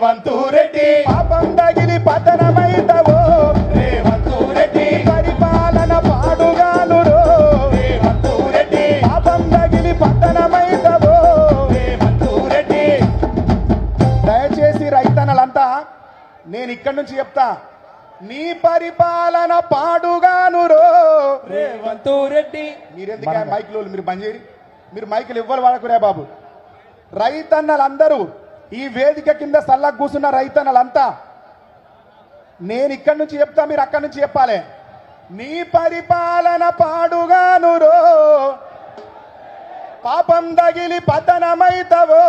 రేవంతు రెడ్డి పాపం తగిలి పతనమైతవో రేవంతు రెడ్డి పరిపాలన పాడుగాను రేవంతు రెడ్డి పాపం తగిలి పతనమైతవో రేవంతు రెడ్డి. దయచేసి రైతన్నలంతా నేను ఇక్కడి నుంచి చెప్తా, నీ పరిపాలన పాడుగాను రేవంతు రెడ్డి. మీరెందుకే మైకులు మీరు బంద్ చేయరు, మీరు మైకులు ఇవ్వాలి వాడకురే బాబు. రైతన్నలందరూ ఈ వేదిక కింద సల్లకు కూర్చున్న రైతన్నలంతా నేను ఇక్కడి నుంచి చెప్తా, మీరు అక్కడి నుంచి చెప్పాలి. నీ పరిపాలన పాడుగాను పాపం తగిలి పతనమైతవో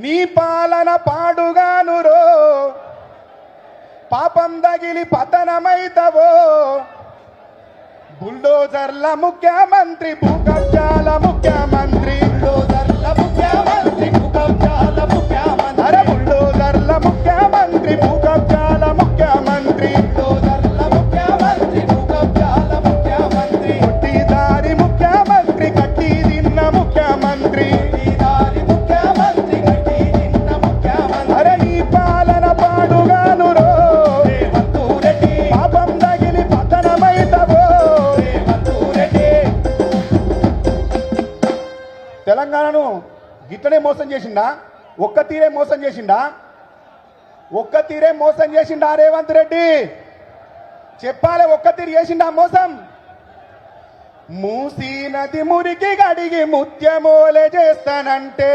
నీ పాలన పాడుగాను పాపం తగిలి పతనమైతవో బుల్డోజర్ల ముఖ్యమంత్రి భూకబ్జాల ముఖ్యమంత్రి బుల్డోజర్ల ముఖ్యమంత్రి భూకబ్జాల ముఖ్యమంత్రి అరే బుల్డోజర్ల ముఖ్యమంత్రి భూకబ్జాల ముఖ్యమంత్రి బుల్డోజర్ల ముఖ్యమంత్రి భూకబ్జాల ముఖ్యమంత్రి కొట్టిదారి ముఖ్యమంత్రి కట్టి తిన్న ముఖ్యమంత్రి ఈదారి ముఖ్యమంత్రి గట్టి నిన్న ముఖ్యమంత్రి అరే నీ పాలన పాడుగాను రేవంతు రెడ్డి పాపం తగిలి పతనమైతవో. రేవంతు రెడ్డి. తెలంగాణను గిట్లనే మోసం చేసిండా, ఒక్క తీరే మోసం చేసిండా, ఒక్క తీరే మోసం చేసిండా రేవంత్ రెడ్డి? చెప్పాలి, ఒక్క తీరు చేసిండా మోసం? మూసీ నది మురికి గడిగి ముత్యమోలే చేస్తానంటే,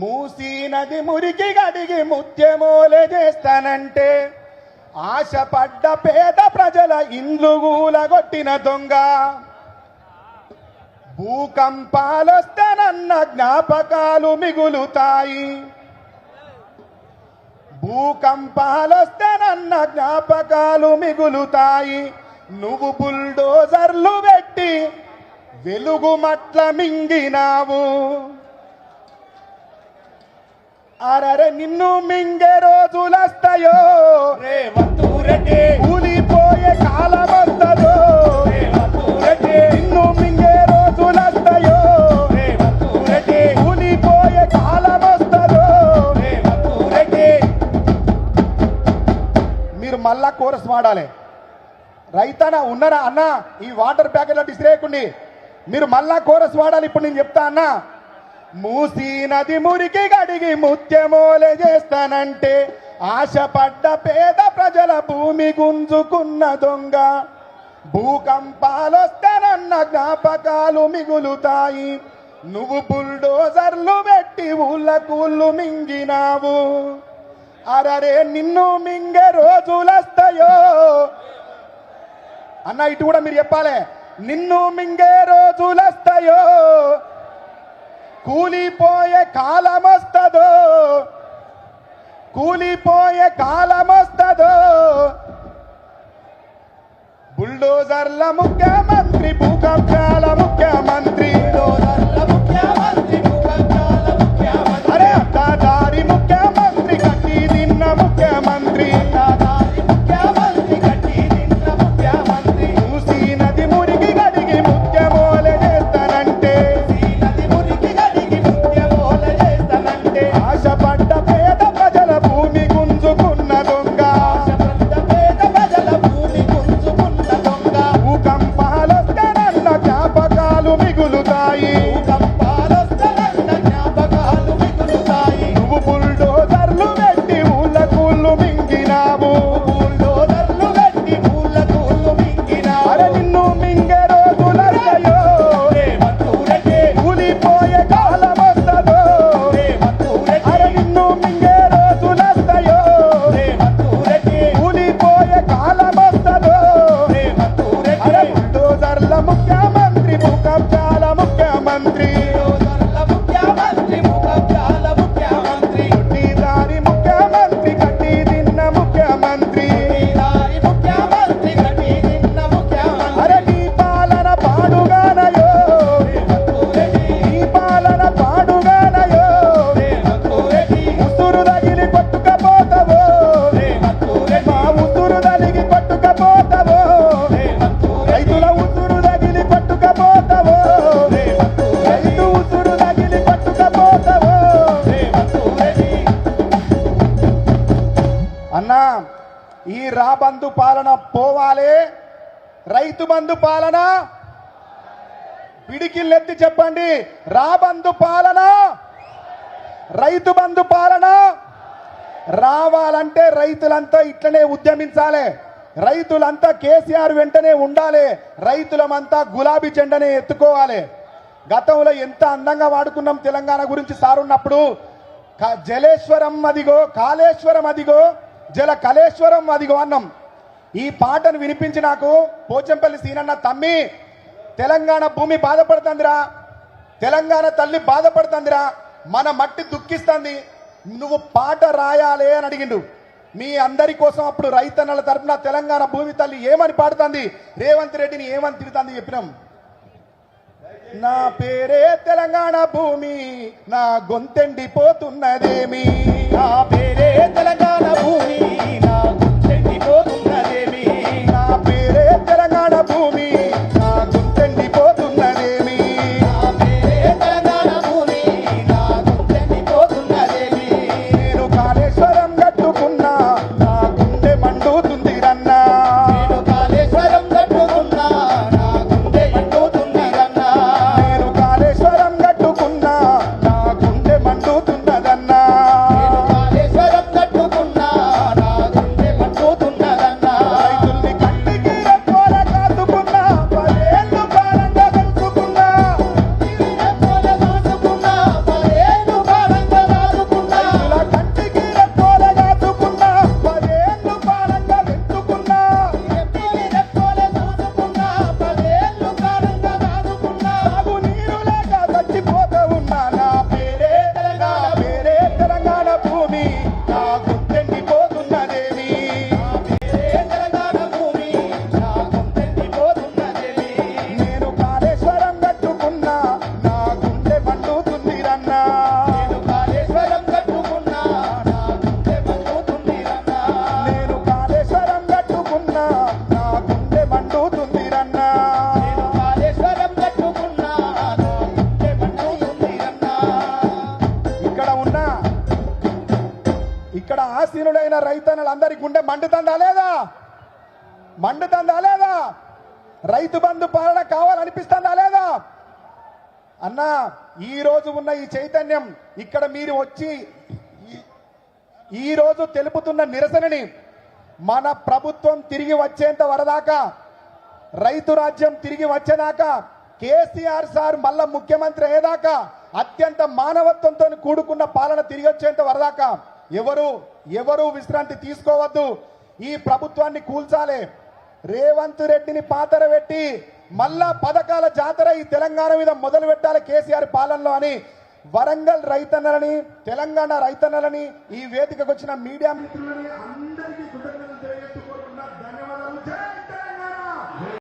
మూసీ నది మురికి గడిగి ముత్యమోలే చేస్తానంటే, ఆశపడ్డ పేద ప్రజల ఇండ్లు గూలగొట్టిన దొంగ, భూకంపాలొస్తానన్న జ్ఞాపకాలు మిగులుతాయి, భూకంపాలొస్తానన్న జ్ఞాపకాలు మిగులుతాయి. నువ్వు బుల్డోజర్లు పెట్టి వెలుగు మట్ల మింగినావు, అరరే నిన్ను మింగే రోజులస్తాయో, రేవంతు రెడ్డి కూలిపోయే కాలమొస్తదో, రేవంతు రెడ్డి నిన్ను మింగే రోజులస్తాయో, రేవంతు రెడ్డి కూలిపోయే కాలమొస్తదో. రేవంతు రెడ్డి. మీరు మళ్ళా కోరస్ వాడాలి. రైతన్న ఉన్నారా అన్న, ఈ వాటర్ ప్యాకెట్లో ఇసిరేయకండి, మీరు మళ్ళా కోరస్ వాడాలి. ఇప్పుడు నేను చెప్తా అన్న, మూసీ నది మురికి గడిగి ముత్యమోలే చేస్తానంటే, ఆశపడ్డ పేద ప్రజల భూమి గుంజుకున్న దొంగ, భూకంపాలొస్తానన్న జ్ఞాపకాలు మిగులుతాయి. నువ్వు బుల్డోజర్లు పెట్టి ఊళ్ళ కూళ్ళు మింగినావు, అరరే నిన్ను మింగే రోజులస్తాయో. అన్న ఇటు కూడా మీరు చెప్పాలి, నిన్ను మింగే రోజులస్తాయో, కూలిపోయే కాలమొస్తదో, కూలిపోయే కాలమొస్తదో. బుల్డోజర్ల ముఖ్యమంత్రి భూకబ్జాల ముఖ్యమంత్రి బుల్డోజర్ల ముఖ్యమంత్రి భూకబ్జాల ముఖ్యమంత్రి అరే అడ్డదారి ముఖ్యమంత్రి కట్టి తిన్న ముఖ్యమంత్రి దారి ముఖ్యమంత్రి గట్టి నిన్న ముఖ్యమంత్రి మూసీ నది మురికి గడిగి ముత్యమోలే చేస్తానంటే, ఈ నది మురికి గడిగి ముత్యమోల చేస్తానంటే, ఆశపడ్డ పేద ప్రజల భూమి గుంజుకున్న దొంగ, ఆశపడ్డ పేద ప్రజల భూమి గుంజుకున్న దొంగ, భూకంపాలొస్తానన్న జ్ఞాపకాలు మిగులుతాయి. భూకంపాలొస్తానన్న జ్ఞాపకాలు మిగులుతాయి. నువ్వు బుల్డోజర్లు పెట్టి ఊళ్ళ కూళ్ళు మింగినావు, బుల్డోజర్లు గట్టి ఊళ్ళ కూళ్ళు మింగినావు. అరే నిన్ను మింగే రోజులస్తాయో, రేవంతు రెడ్డి కూలిపోయే కాలమొస్తదో. రేవంతు రెడ్డి అరే నిన్ను మింగే రోజులస్తాయో, రేవంతు రెడ్డి కూలిపోయే కాలమొస్తదో. రేవంతు అరే రెడ్డి బుల్డోజర్ల ముఖ్యమంత్రి భూకబ్జాల ముఖ్యమంత్రి పాలన పోవాలే, రైతు బంధు పాలన పిడికిల్లెత్తి చెప్పండి, రాబంధు పాలన, రైతు బంధు పాలన రావాలంటే రైతులంతా ఇట్లనే ఉద్యమించాలి, రైతులంతా కేసీఆర్ వెంటనే ఉండాలి, రైతులమంతా గులాబీ జెండనే ఎత్తుకోవాలి. గతంలో ఎంత అందంగా వాడుకున్నాం తెలంగాణ గురించి సారున్నప్పుడు, జలేశ్వరం అదిగో, కాళేశ్వరం అదిగో, జల కళేశ్వరం అదిగో అన్నాం. ఈ పాటను వినిపించి నాకు పోచంపల్లి సీనన్న, తమ్మి తెలంగాణ భూమి బాధపడుతుందిరా, తెలంగాణ తల్లి బాధపడుతుందిరా, మన మట్టి దుఃఖిస్తుంది, నువ్వు పాట రాయాలే అని అడిగిండు. మీ అందరి కోసం అప్పుడు రైతన్నల తరఫున తెలంగాణ భూమి తల్లి ఏమని పాడుతుంది, రేవంత్ రెడ్డిని ఏమని తిడుతుంది చెప్పినాం. నా పేరే తెలంగాణ భూమి, నా గొంతెండిపోతున్నదేమి, నా పేరే తెలంగాణ భూమి, నా గొంతెండిపోతున్నదేమి, నా పేరే తెలంగాణ భూమి, నా గొంతెండిపోతున్నదేమి, నా పేరే తెలంగాణ భూమి, నా గొంతెండిపోతున్నదేమి. నేను కాళేశ్వరం కట్టుకున్నా, నా గుండె మండుతుంది రన్నా, నేను కాళేశ్వరం కట్టుకున్నా, నా గుండె మండుతుంది రన్నా, నేను కాళేశ్వరం కట్టుకున్నా, నా గుండె మండుతున్నదన్నా, నేను కాళేశ్వరం కట్టుకున్నా, నా గుండె మండుతున్నదన్నా. రైతుల్ని కంటికి రెప్పోల కాదుకున్నా, పదేళ్ళు కాలంగా పెంచుకున్నా, రెప్పోల కాదుకున్నా, పదేళ్ళు కాలంగా దాదుకున్నా, రైతుల కంటికి రెప్పోల కాదుకున్నా, పదేళ్ళు కాలంగా పెంచుకున్నా, రెప్పోల కాదుకున్నా, పదేళ్ళు కాలంగా దాదుకున్నా. తాగు నీరు లేక చచ్చిపోతూ ఉన్నా, నా పేరే తెలంగాణ భూమి, నా గుండెండిపోతున్నదేమి, పేరే తెలంగాణ భూమి, నా గొంతెండిపోతున్నదేమి. నేను కాళేశ్వరం కట్టుకున్నా, నా గుండె మండుతుంది రన్నా, నేను కాళేశ్వరం కట్టుకున్నా, నా గుండె మండుతుంది రన్నా. నేను కాళేశ్వరం కట్టుకున్నా, నా గుండె మండుతుంది రన్నా. నేను కాళేశ్వరం కట్టుకున్నా, నా గుండె మండుతుంది రన్నా. ఇక్కడ ఆసీనుడైన రైతన్నలందరి గుండె మండుతుందా లేదా, మండుతుందా లేదా, రైతు బంధు పాలన కావాలనిపిస్తుందా లేదా అన్నా. ఈ రోజు ఉన్న ఈ చైతన్యం ఇక్కడ మీరు వచ్చి ఈ రోజు తెలుపుతున్న నిరసనని మన ప్రభుత్వం తిరిగి వచ్చేంత వరదాకా, రైతు రాజ్యం తిరిగి వచ్చేదాకా, కేసీఆర్ సార్ మళ్ళా ముఖ్యమంత్రి అయ్యేదాకా, అత్యంత మానవత్వంతో కూడుకున్న పాలన తిరిగి వచ్చేంత వరదాకా ఎవరు విశ్రాంతి తీసుకోవద్దు. ఈ ప్రభుత్వాన్ని కూల్చాలి, రేవంత్ రెడ్డిని పాతర పెట్టి మళ్ళా పథకాల జాతర ఈ తెలంగాణ మీద మొదలు పెట్టాలి కేసీఆర్ పాలనలో అని వరంగల్ రైతన్నలని, తెలంగాణ రైతన్నలని, ఈ వేదికకు వచ్చిన మీడియా మిత్రులని అందరినీ